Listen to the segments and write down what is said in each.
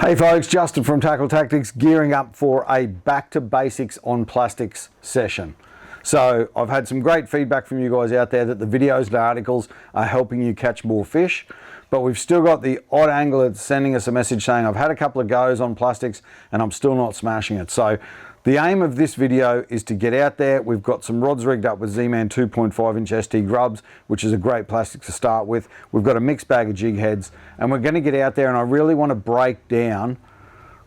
Hey folks, Justin from Tackle Tactics, gearing up for a back to basics on plastics session. So I've had some great feedback from you guys out there that the videos and articles are helping you catch more fish, but we've still got the odd angler sending us a message saying I've had a couple of goes on plastics and I'm still not smashing it. So the aim of this video is to get out there. We've got some rods rigged up with ZMan 2.5 inch ST grubs, which is a great plastic to start with. We've got a mixed bag of jig heads, and we're going to get out there, and I really want to break down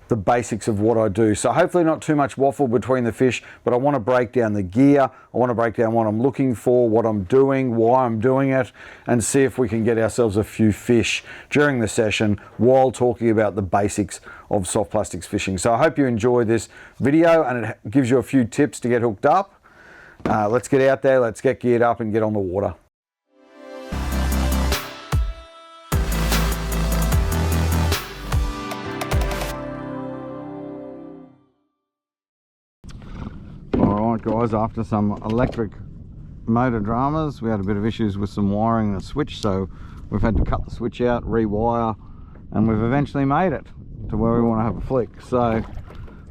the basics of what I do. So hopefully not too much waffle between the fish, but I want to break down the gear. I want to break down what I'm looking for, what I'm doing, why I'm doing it, and see if we can get ourselves a few fish during the session while talking about the basics of soft plastics fishing. So I hope you enjoy this video and it gives you a few tips to get hooked up. Let's get out there, let's get geared up and get on the water. Alright guys, after some electric motor dramas, we had a bit of issues with some wiring the switch, so we've had to cut the switch out, rewire, and we've eventually made it to where we want to have a flick. So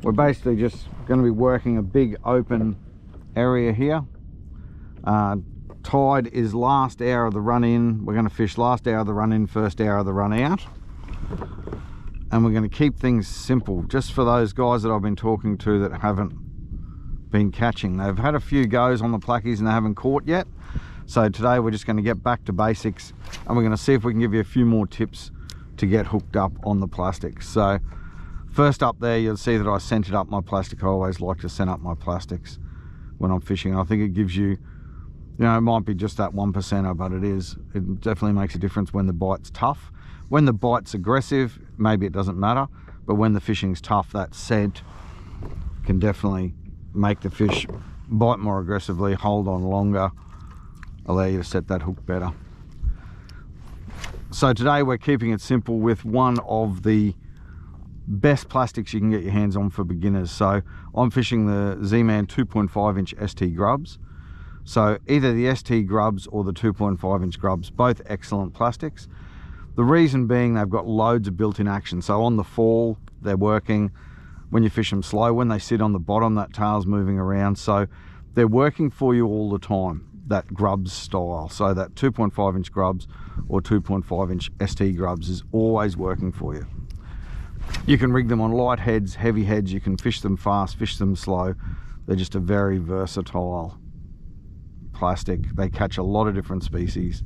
we're basically just going to be working a big open area here. Tide is last hour of the run in. We're going to fish last hour of the run in, first hour of the run out, and we're going to keep things simple just for those guys that I've been talking to that haven't been catching. They've had a few goes on the plackies and they haven't caught yet. So today we're just going to get back to basics and we're going to see if we can give you a few more tips to get hooked up on the plastics. So first up there, you'll see that I scented up my plastic. I always like to scent up my plastics when I'm fishing. I think it gives you, you know, it might be just that 1%er, but it definitely makes a difference when the bite's tough. When the bite's aggressive, maybe it doesn't matter, but when the fishing's tough, that scent can definitely make the fish bite more aggressively, hold on longer, allow you to set that hook better. So today we're keeping it simple with one of the best plastics you can get your hands on for beginners. So I'm fishing the ZMan 2.5 inch ST grubs. So either the ST grubs or the 2.5 inch grubs, both excellent plastics. The reason being they've got loads of built-in action. So on the fall, they're working. When you fish them slow, when they sit on the bottom, that tail's moving around. So they're working for you all the time, that grubs style. So that 2.5 inch grubs or 2.5 inch ST grubs is always working for you. You can rig them on light heads, heavy heads. You can fish them fast, fish them slow. They're just a very versatile plastic. They catch a lot of different species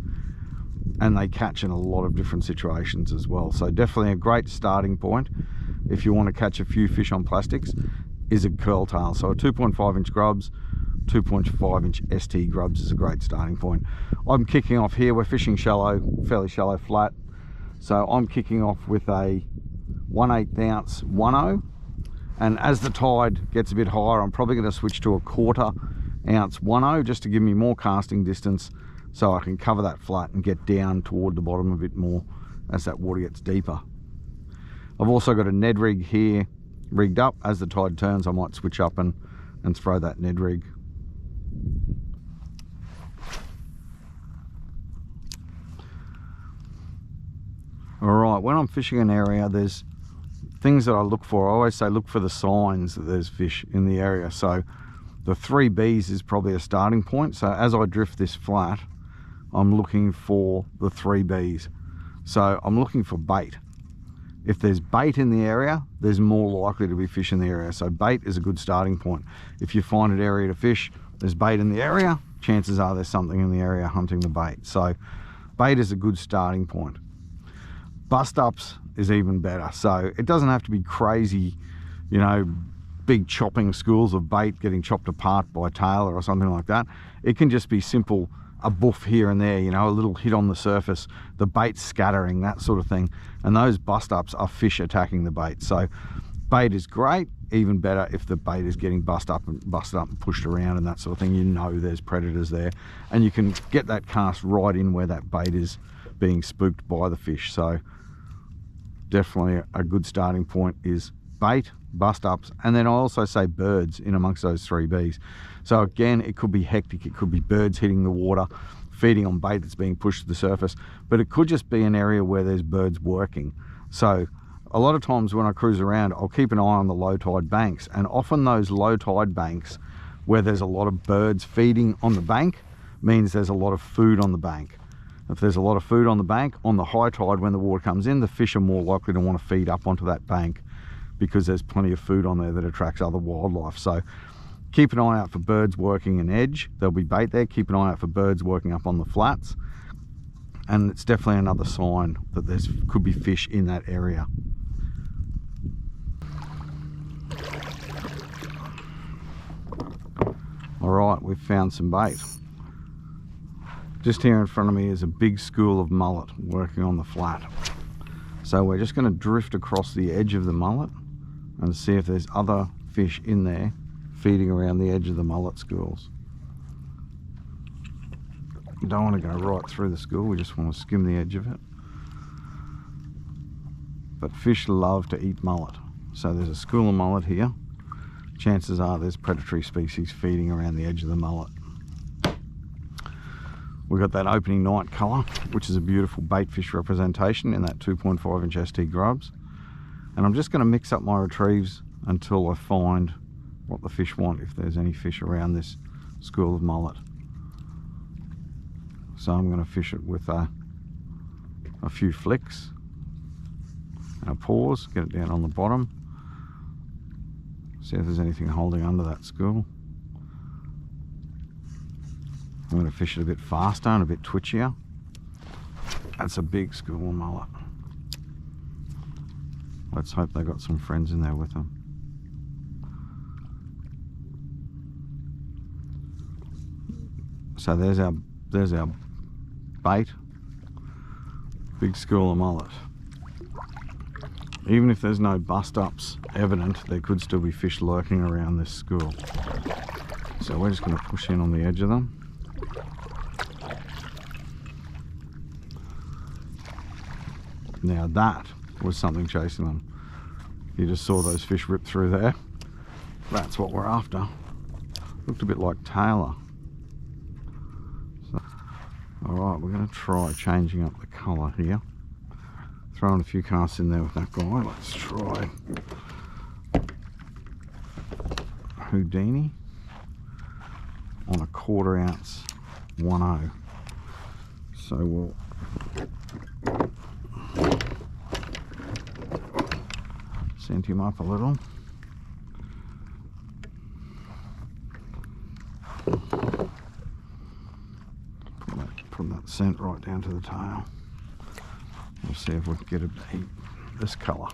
and they catch in a lot of different situations as well. So definitely a great starting point if you want to catch a few fish on plastics is a curl tail. So a 2.5 inch grubs, 2.5 inch ST grubs is a great starting point. I'm kicking off here. We're fishing shallow, fairly shallow flat. So I'm kicking off with a 1/8 ounce 1/0, and as the tide gets a bit higher, I'm probably going to switch to a 1/4 ounce 1/0 just to give me more casting distance so I can cover that flat and get down toward the bottom a bit more as that water gets deeper. I've also got a Ned Rig here rigged up. As the tide turns, I might switch up and throw that Ned Rig. Alright, when I'm fishing an area, there's things that I look for. I always say look for the signs that there's fish in the area. So the 3 Bs is probably a starting point. So as I drift this flat, I'm looking for the 3 Bs. So I'm looking for bait. If there's bait in the area, there's more likely to be fish in the area. So bait is a good starting point. If you find an area to fish, there's bait in the area, chances are there's something in the area hunting the bait. So bait is a good starting point. Bust ups is even better. So it doesn't have to be crazy, you know, big chopping schools of bait getting chopped apart by a tailor or something like that. It can just be simple, a boof here and there, you know, a little hit on the surface, the bait scattering, that sort of thing. And those bust ups are fish attacking the bait. So bait is great, even better if the bait is getting busted up and pushed around and that sort of thing. You know there's predators there and you can get that cast right in where that bait is being spooked by the fish. So definitely a good starting point is bait, bust ups, and then I also say birds in amongst those 3 Bs. So again, it could be hectic, it could be birds hitting the water, feeding on bait that's being pushed to the surface, but it could just be an area where there's birds working. So a lot of times when I cruise around, I'll keep an eye on the low tide banks, and often those low tide banks where there's a lot of birds feeding on the bank means there's a lot of food on the bank. If there's a lot of food on the bank, on the high tide when the water comes in, the fish are more likely to want to feed up onto that bank because there's plenty of food on there that attracts other wildlife. So keep an eye out for birds working an edge. There'll be bait there. Keep an eye out for birds working up on the flats. And it's definitely another sign that there's could be fish in that area. All right, we've found some bait. Just here in front of me is a big school of mullet working on the flat. So we're just going to drift across the edge of the mullet and see if there's other fish in there feeding around the edge of the mullet schools. You don't want to go right through the school, we just want to skim the edge of it. But fish love to eat mullet. So there's a school of mullet here. Chances are there's predatory species feeding around the edge of the mullet. We've got that opening night colour, which is a beautiful bait fish representation in that 2.5 inch ST grubs. And I'm just going to mix up my retrieves until I find what the fish want, if there's any fish around this school of mullet. So I'm going to fish it with a few flicks and a pause, get it down on the bottom, see if there's anything holding under that school. I'm going to fish it a bit faster and a bit twitchier. That's a big school of mullet. Let's hope they got some friends in there with them. So there's our bait. Big school of mullet. Even if there's no bust-ups evident, there could still be fish lurking around this school. So we're just going to push in on the edge of them. Now that was something chasing them. You just saw those fish rip through there. That's what we're after. Looked a bit like Taylor. So, alright, we're going to try changing up the colour here. Throwing a few casts in there with that guy. Let's try Houdini on a 1/4 ounce 1/0. So we'll send him up a little. Put that scent right down to the tail. We'll see if we can get it to eat this colour.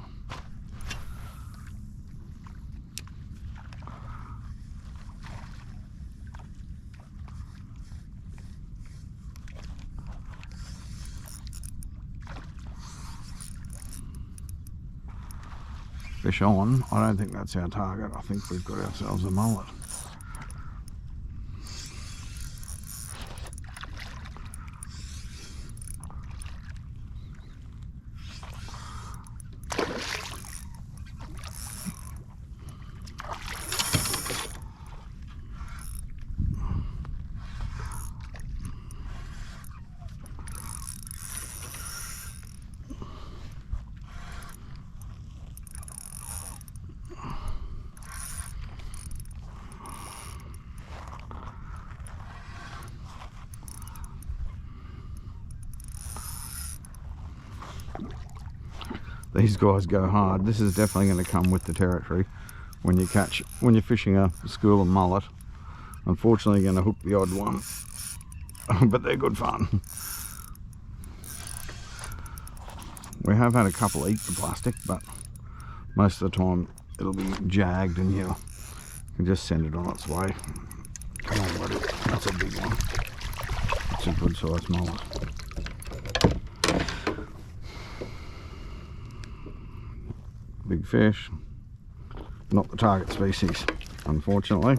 Fish on. I don't think that's our target. I think we've got ourselves a mullet. These guys go hard. This is definitely going to come with the territory when you're fishing a school of mullet. Unfortunately, you're going to hook the odd one, but they're good fun. We have had a couple eat the plastic, but most of the time it'll be jagged and you can just send it on its way. Come on, buddy. That's a big one. It's a good sized mullet. Big fish, not the target species, unfortunately.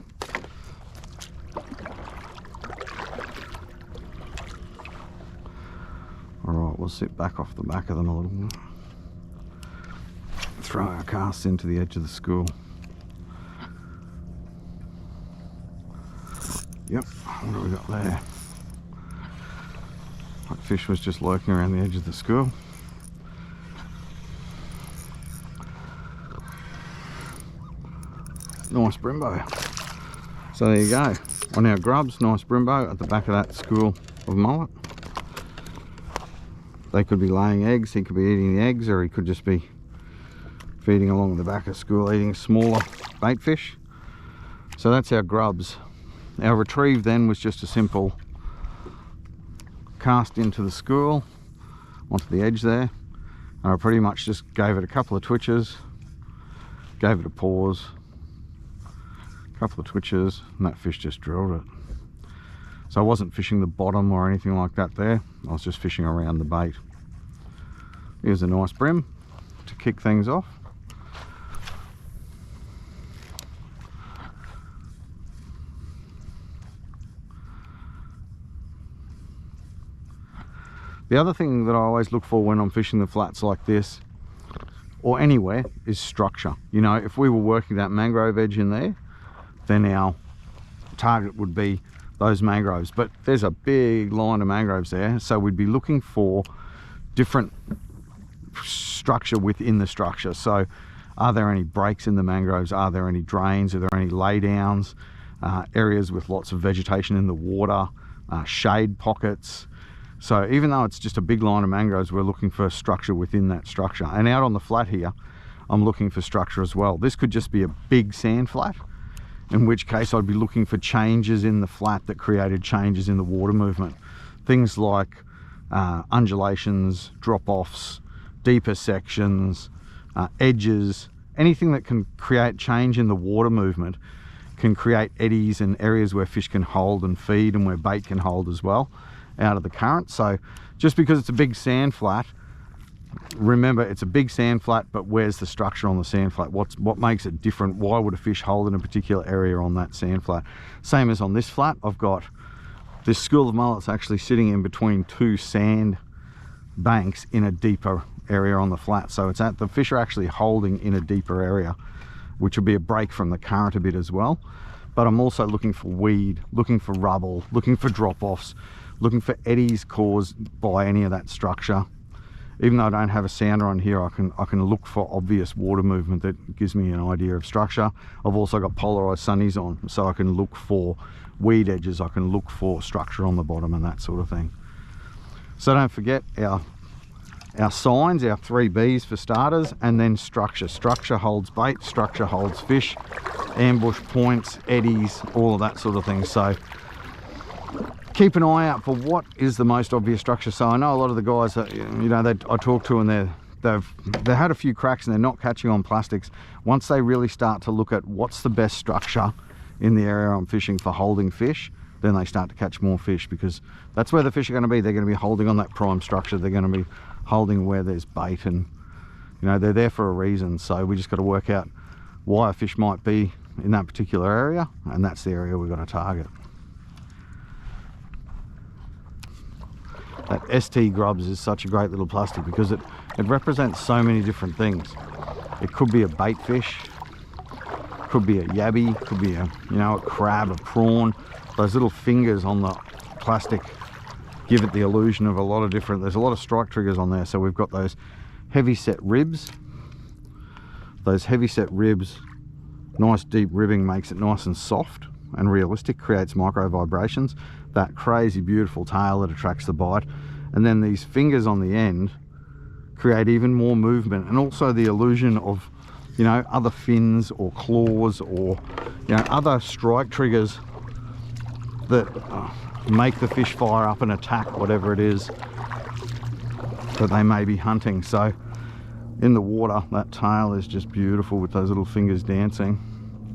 Alright, we'll sit back off the back of them a little bit. Throw our casts into the edge of the school. Yep, what do we got there? That fish was just lurking around the edge of the school. nice brimbo. So there you go, on our grubs, nice brimbo at the back of that school of mullet. They could be laying eggs, he could be eating the eggs, or he could just be feeding along the back of school eating smaller bait fish. So that's our grubs. Our retrieve then was just a simple cast into the school onto the edge there, and I pretty much just gave it a couple of twitches, gave it a pause, a couple of twitches, and that fish just drilled it. So I wasn't fishing the bottom or anything like that there, I was just fishing around the bait. Here's a nice brim to kick things off. The other thing that I always look for when I'm fishing the flats like this, or anywhere, is structure. You know, if we were working that mangrove edge in there, then our target would be those mangroves. But there's a big line of mangroves there, so we'd be looking for different structure within the structure. So are there any breaks in the mangroves? Are there any drains? Are there any laydowns? Areas with lots of vegetation in the water, shade pockets. So even though it's just a big line of mangroves, we're looking for structure within that structure. And out on the flat here, I'm looking for structure as well. This could just be a big sand flat, in which case I'd be looking for changes in the flat that created changes in the water movement. Things like undulations, drop-offs, deeper sections, edges, anything that can create change in the water movement can create eddies and areas where fish can hold and feed, and where bait can hold as well out of the current. So just because it's a big sand flat, remember it's a big sand flat, but where's the structure on the sand flat? What makes it different? Why would a fish hold in a particular area on that sand flat? Same as on this flat, I've got this school of mullets actually sitting in between two sand banks in a deeper area on the flat. So it's the fish are actually holding in a deeper area, which will be a break from the current a bit as well. But I'm also looking for weed, looking for rubble, looking for drop-offs, looking for eddies caused by any of that structure. Even though I don't have a sounder on here, I can look for obvious water movement that gives me an idea of structure. I've also got polarized sunnies on, so I can look for weed edges, I can look for structure on the bottom and that sort of thing. So don't forget our signs, our 3 Bs for starters, and then structure. Structure holds bait, structure holds fish, ambush points, eddies, all of that sort of thing. So keep an eye out for what is the most obvious structure. So I know a lot of the guys that, you know, I talk to, and they've had a few cracks and they're not catching on plastics. Once they really start to look at what's the best structure in the area I'm fishing for holding fish, then they start to catch more fish, because that's where the fish are going to be. They're going to be holding on that prime structure. They're going to be holding where there's bait, and you know, they're there for a reason. So we just got to work out why a fish might be in that particular area, and that's the area we've got to target. That ST GrubZ is such a great little plastic because it represents so many different things. It could be a bait fish, could be a yabby, could be a crab, a prawn. Those little fingers on the plastic give it the illusion of a lot of different, there's a lot of strike triggers on there. So we've got those heavy set ribs. Those heavy set ribs, nice deep ribbing makes it nice and soft and realistic, creates micro vibrations. That crazy beautiful tail that attracts the bite, and then these fingers on the end create even more movement, and also the illusion of, you know, other fins or claws or, you know, other strike triggers that make the fish fire up and attack whatever it is that they may be hunting. So in the water, that tail is just beautiful with those little fingers dancing,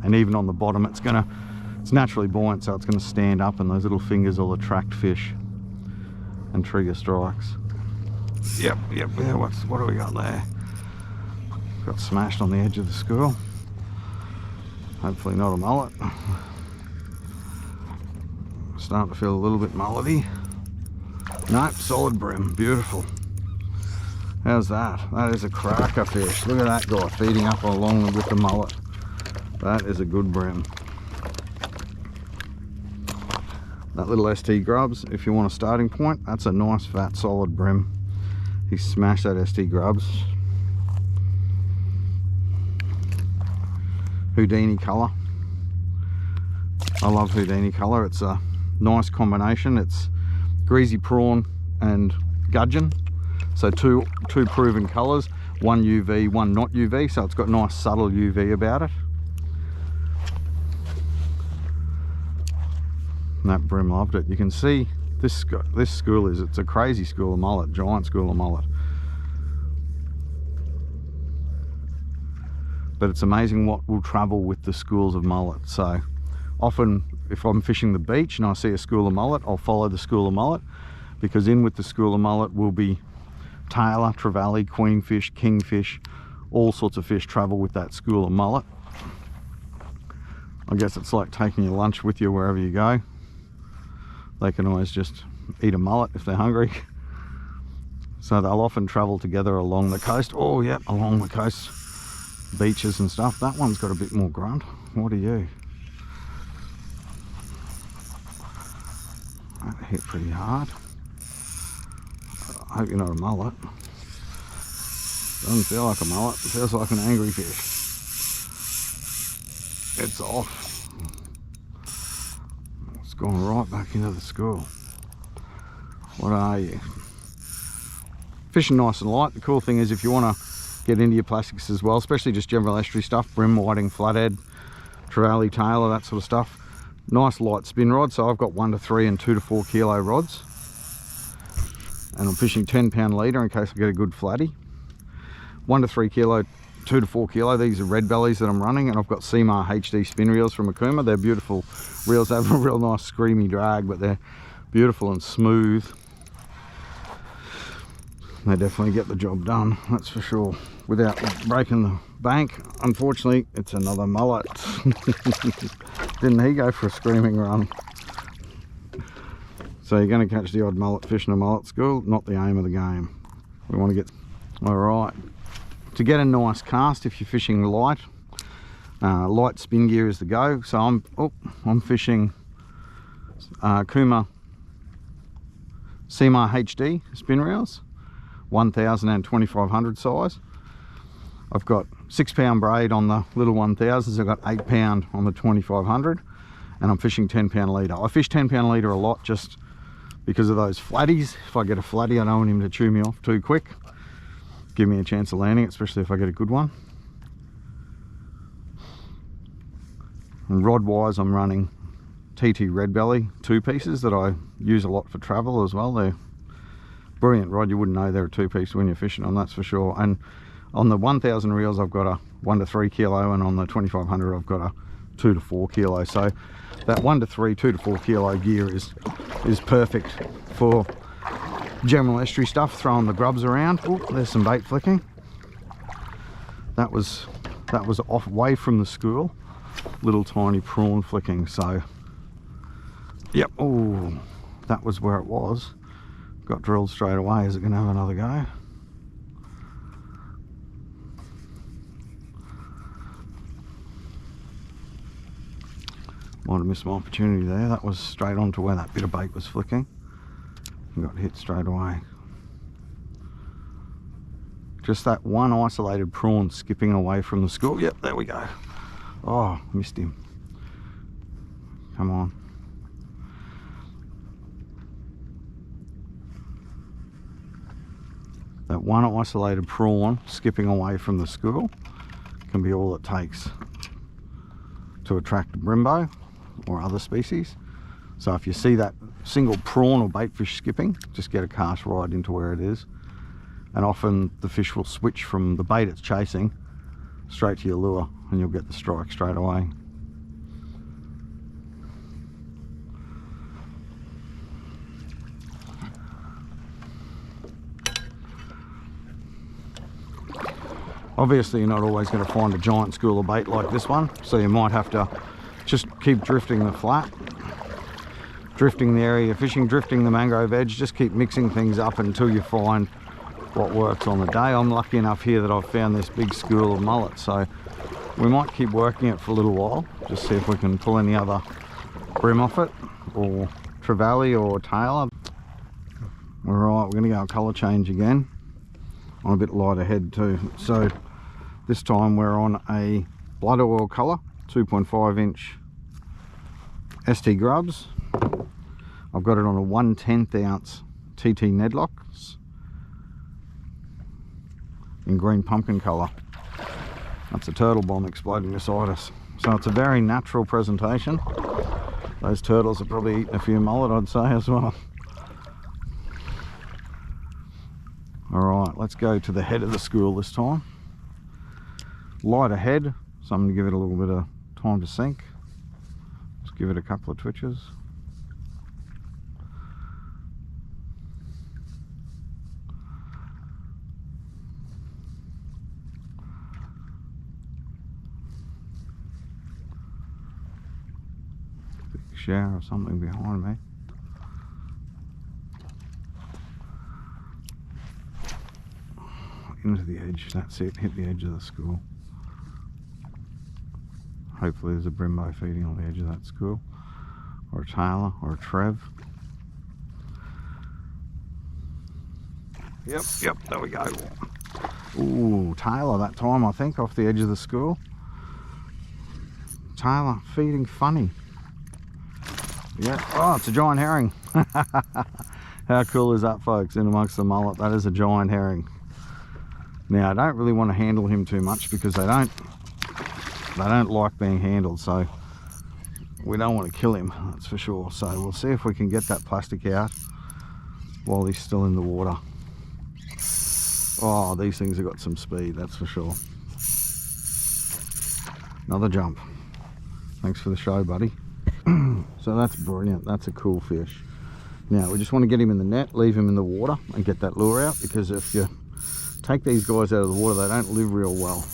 and even on the bottom it's naturally buoyant, so it's going to stand up, and those little fingers will attract fish and trigger strikes. Yep, yeah, what do we got there? Got smashed on the edge of the school. Hopefully not a mullet. Starting to feel a little bit mullety. Nope, solid brim, beautiful. How's that? That is a cracker fish. Look at that guy feeding up along with the mullet. That is a good brim. That little ST GrubZ, if you want a starting point, that's a nice fat solid brim. He smashed that ST GrubZ. Houdini colour. I love Houdini colour. It's a nice combination. It's greasy prawn and gudgeon, so two proven colours, one UV, one not UV, so it's got nice subtle UV about it. And that brim loved it. You can see this school it's a crazy school of mullet, giant school of mullet. But it's amazing what will travel with the schools of mullet. So often if I'm fishing the beach and I see a school of mullet, I'll follow the school of mullet, because in with the school of mullet will be tailor, trevally, queenfish, kingfish, all sorts of fish travel with that school of mullet. I guess it's like taking your lunch with you wherever you go. They can always just eat a mullet if they're hungry. So they'll often travel together along the coast. Oh yeah, along the coast, beaches and stuff. That one's got a bit more grunt. What are you? That hit pretty hard. I hope you're not a mullet. Doesn't feel like a mullet, it feels like an angry fish. It's off. It's gone right back into the school. What are you? Fishing nice and light. The cool thing is, if you want to get into your plastics as well, especially just general estuary stuff, brim whiting, flathead, trevally, tailor, that sort of stuff, nice light spin rod. So I've got 1 to 3 and 2 to 4 kilo rods, and I'm fishing 10-pound leader in case I get a good flatty. 1 to 3 kilo, 2 to 4 kilo. These are red bellies that I'm running, and I've got Ceymar HD spin reels from Okuma. They're beautiful reels. They have a real nice screamy drag, but they're beautiful and smooth. They definitely get the job done, that's for sure, without breaking the bank. Unfortunately, it's another mullet. Didn't he go for a screaming run? So you're going to catch the odd mullet fish in a mullet school, not the aim of the game. We want to get... All right. To get a nice cast, if you're fishing light, light spin gear is the go. So I'm fishing Okuma Ceymar HD spin reels, 1000 and 2500 size. I've got 6-pound braid on the little 1000s. I've got 8-pound on the 2500, and I'm fishing 10-pound leader. I fish 10-pound leader a lot just because of those flatties. If I get a flatty, I don't want him to chew me off too quick. Give me a chance of landing, especially if I get a good one. And rod wise, I'm running TT red belly 2 pieces that I use a lot for travel as well. They're brilliant rod. You wouldn't know they're a 2-piece when you're fishing on, that's for sure. And on the 1000 reels, I've got a 1 to 3 kilo, and on the 2500 I've got a 2 to 4 kilo. So that 1 to 3, 2 to 4 kilo gear is perfect for general estuary stuff, throwing the grubs around. Oh, there's some bait flicking. That was off away from the school. Little tiny prawn flicking. So yep. Oh, that was where it was. Got drilled straight away. Is it going to have another go? Might have missed my opportunity there. That was straight on to where that bit of bait was flicking. Got hit straight away. Just that one isolated prawn skipping away from the school. Yep, there we go. Oh, missed him. Come on. That one isolated prawn skipping away from the school can be all it takes to attract a brimbo or other species. So if you see that single prawn or baitfish skipping, just get a cast right into where it is. And often the fish will switch from the bait it's chasing straight to your lure, and you'll get the strike straight away. Obviously you're not always going to find a giant school of bait like this one, so you might have to just keep drifting the flat, drifting the area you're fishing, drifting the mangrove edge. Just keep mixing things up until you find what works on the day. I'm lucky enough here that I've found this big school of mullet, so we might keep working it for a little while, just see if we can pull any other brim off it, or trevally or tailor. Alright, we're going to go a colour change again on a bit lighter head too. So this time we're on a blood oil colour, 2.5 inch ST GrubZ. I've got it on a 1/10 ounce TT NedlockZ in green pumpkin colour. That's a turtle bomb exploding beside us. So it's a very natural presentation. Those turtles are probably eating a few mullet, I'd say, as well. Alright, let's go to the head of the school this time. Lighter head, so I'm going to give it a little bit of time to sink. Just give it a couple of twitches. Big shower or something behind me. Into the edge, that's it, hit the edge of the school. Hopefully there's a Brembo feeding on the edge of that school, or a Taylor, or a Trev. Yep, there we go. Ooh, Taylor that time, I think, off the edge of the school. Taylor feeding funny. Yeah, oh, it's a giant herring. How cool is that, folks, in amongst the mullet? That is a giant herring. Now, I don't really want to handle him too much because they don't like being handled, so we don't want to kill him, that's for sure. So we'll see if we can get that plastic out while he's still in the water. Oh, these things have got some speed, that's for sure. Another jump. Thanks for the show, buddy. So that's brilliant, that's a cool fish. Now, we just want to get him in the net, leave him in the water and get that lure out, because if you take these guys out of the water, they don't live real well.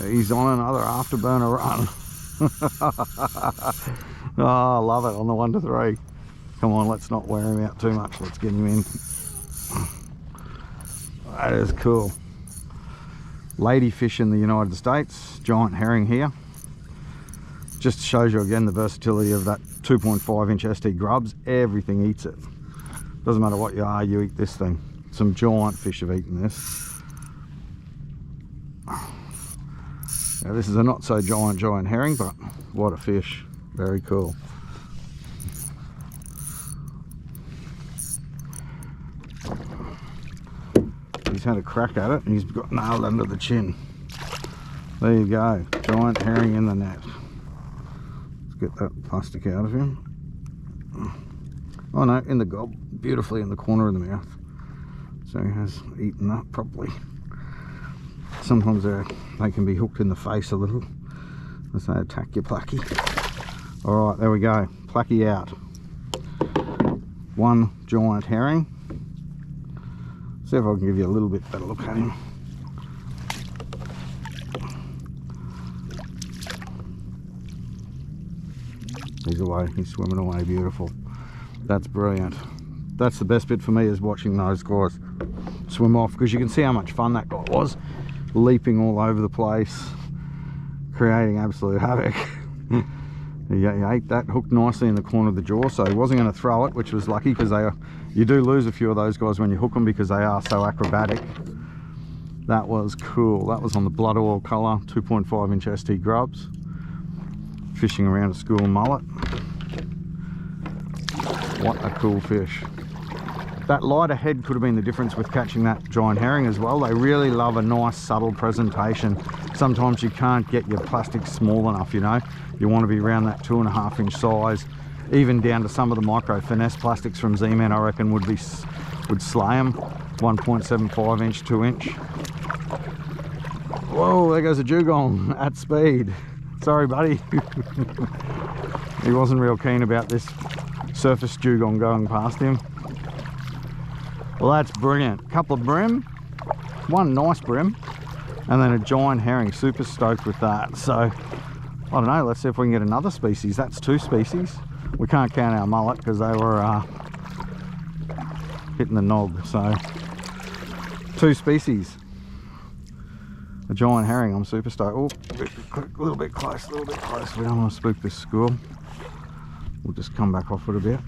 He's on another afterburner run. Oh, I love it, on the 1 to 3. Come on, let's not wear him out too much. Let's get him in. That is cool. Ladyfish in the United States, giant herring here. Just shows you again the versatility of that 2.5 inch ST GrubZ. Everything eats it. Doesn't matter what you are, you eat this thing. Some giant fish have eaten this. Now this is a not so giant herring, but what a fish. Very cool. He's had a crack at it and he's got nailed under the chin. There you go, giant herring in the net. Let's get that plastic out of him. Oh no, in the gob, beautifully in the corner of the mouth. So he has eaten that properly. Sometimes they can be hooked in the face a little as they attack your placky. Alright, there we go. Placky out. One giant herring. See if I can give you a little bit better look at him. He's away, he's swimming away, beautiful. That's brilliant. That's the best bit for me, is watching those guys swim off, because you can see how much fun that guy was, leaping all over the place, creating absolute havoc. He ate that, hooked nicely in the corner of the jaw, so he wasn't going to throw it, which was lucky, because you do lose a few of those guys when you hook them because they are so acrobatic. That was cool. That was on the blood oil colour 2.5 inch ST GrubZ, fishing around a school mullet. What a cool fish. That lighter head could have been the difference with catching that giant herring as well. They really love a nice subtle presentation. Sometimes you can't get your plastic small enough, you know. You want to be around that 2.5 inch size, even down to some of the micro Finesse plastics from ZMan, I reckon would slay them. 1.75 inch, 2 inch. Whoa, there goes a dugong at speed. Sorry, buddy. He wasn't real keen about this surface dugong going past him. Well, that's brilliant. Couple of brim, one nice brim, and then a giant herring. Super stoked with that. So I don't know, let's see if we can get another species. That's 2 species. We can't count our mullet because they were hitting the nog. So 2 species. A giant herring, I'm super stoked. Oh, a little bit close, We don't want to spook this school. We'll just come back off it a bit.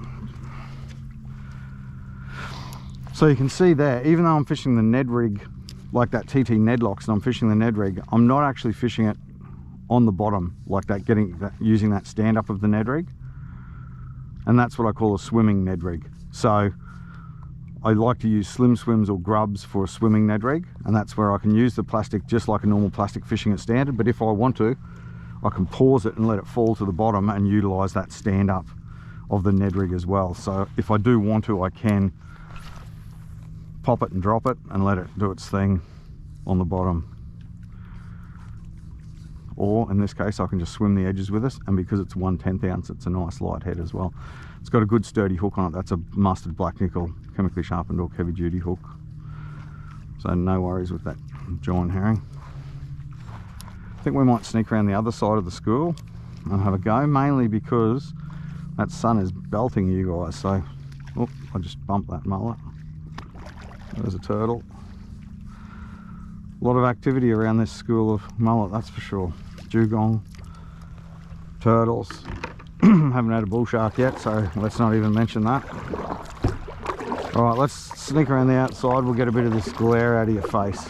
So you can see there, even though I'm fishing the Ned Rig, like that TT NedlockZ, and I'm fishing the Ned Rig, I'm not actually fishing it on the bottom like that, using that stand up of the Ned Rig. And that's what I call a swimming Ned Rig. So I like to use slim swims or GrubZ for a swimming Ned Rig, and that's where I can use the plastic just like a normal plastic fishing at standard, but if I want to, I can pause it and let it fall to the bottom and utilize that stand up of the Ned Rig as well. So if I do want to, I can pop it and drop it and let it do its thing on the bottom. Or in this case, I can just swim the edges with this, and because it's 1/10 ounce, it's a nice light head as well. It's got a good sturdy hook on it. That's a mustard black nickel chemically sharpened or heavy duty hook. So no worries with that giant herring. I think we might sneak around the other side of the school and have a go, mainly because that sun is belting you guys. So, oh, I just bumped that mullet. There's a turtle. A lot of activity around this school of mullet, that's for sure. Dugong, turtles. Haven't had a bull shark yet, so let's not even mention that. All right, let's sneak around the outside. We'll get a bit of this glare out of your face.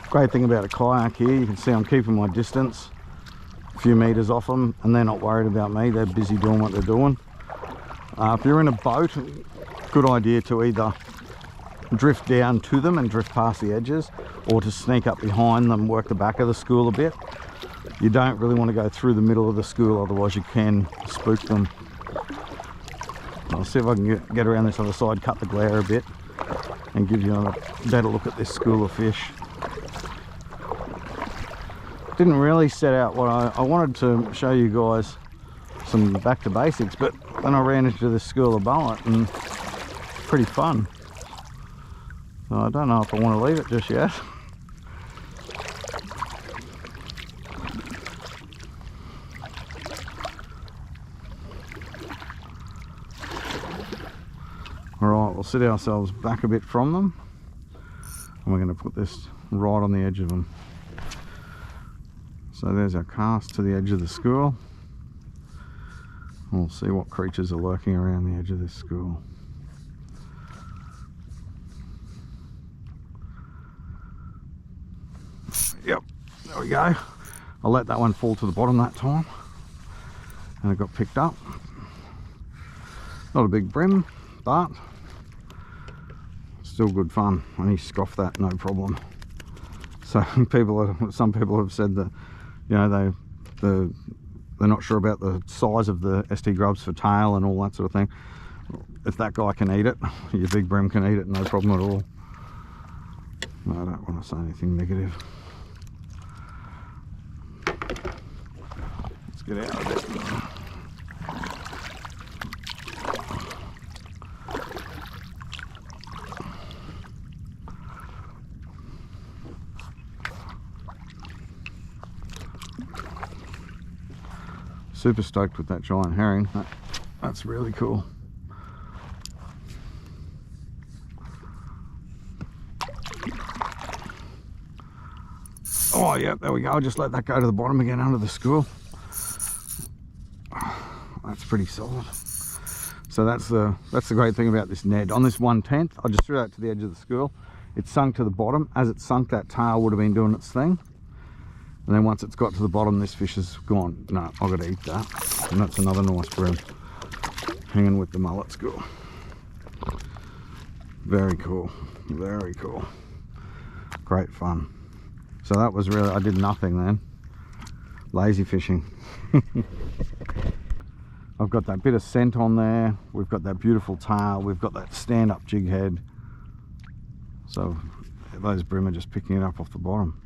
Great thing about a kayak here, you can see I'm keeping my distance, a few meters off them, and they're not worried about me. They're busy doing what they're doing. If you're in a boat, good idea to either drift down to them and drift past the edges, or to sneak up behind them, work the back of the school a bit. You don't really want to go through the middle of the school, otherwise you can spook them. I'll see if I can get around this other side, cut the glare a bit, and give you a better look at this school of fish. Didn't really set out what I wanted to show you guys some back to basics, but then I ran into this school of mullet and pretty fun. So I don't know if I want to leave it just yet. Alright, we'll sit ourselves back a bit from them, and we're going to put this right on the edge of them. So there's our cast to the edge of the school. We'll see what creatures are lurking around the edge of this school. Yep, there we go. I let that one fall to the bottom that time, and it got picked up. Not a big brim, but still good fun, and he scoffed that no problem. So some people have said that, you know, they're not sure about the size of the ST grubs for tail and all that sort of thing. If that guy can eat it, your big brim can eat it, no problem at all. No, I don't want to say anything negative. Let's get out of it. Super stoked with that giant herring. That's really cool. Oh yeah, there we go. I'll just let that go to the bottom again under the school. That's pretty solid. So that's the great thing about this Ned. On this 1/10, I just threw that to the edge of the school. It sunk to the bottom. As it sunk, that tail would have been doing its thing. And then once it's got to the bottom, this fish is gone. No, I've got to eat that. And that's another nice brim hanging with the mullet school. Very cool, very cool. Great fun. So that was really, I did nothing then. Lazy fishing. I've got that bit of scent on there. We've got that beautiful tail. We've got that stand-up jig head. So those brim are just picking it up off the bottom.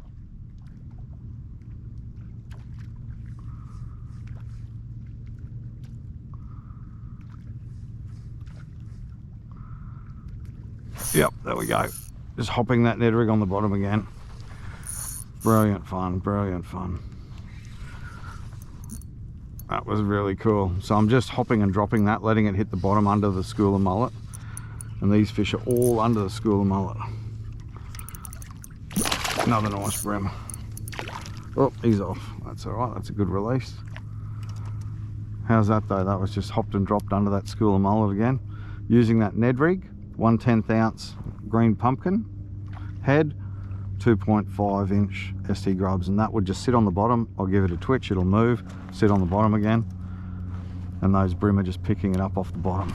Yep, there we go. Just hopping that Ned Rig on the bottom again. Brilliant fun, brilliant fun. That was really cool. So I'm just hopping and dropping that, letting it hit the bottom under the school of mullet. And these fish are all under the school of mullet. Another nice brim. Oh, he's off. That's all right, that's a good release. How's that though? That was just hopped and dropped under that school of mullet again. Using that Ned Rig. 1/10 ounce green pumpkin head, 2.5 inch ST grubs, and that would just sit on the bottom. I'll give it a twitch, it'll move, sit on the bottom again, and those brim are just picking it up off the bottom.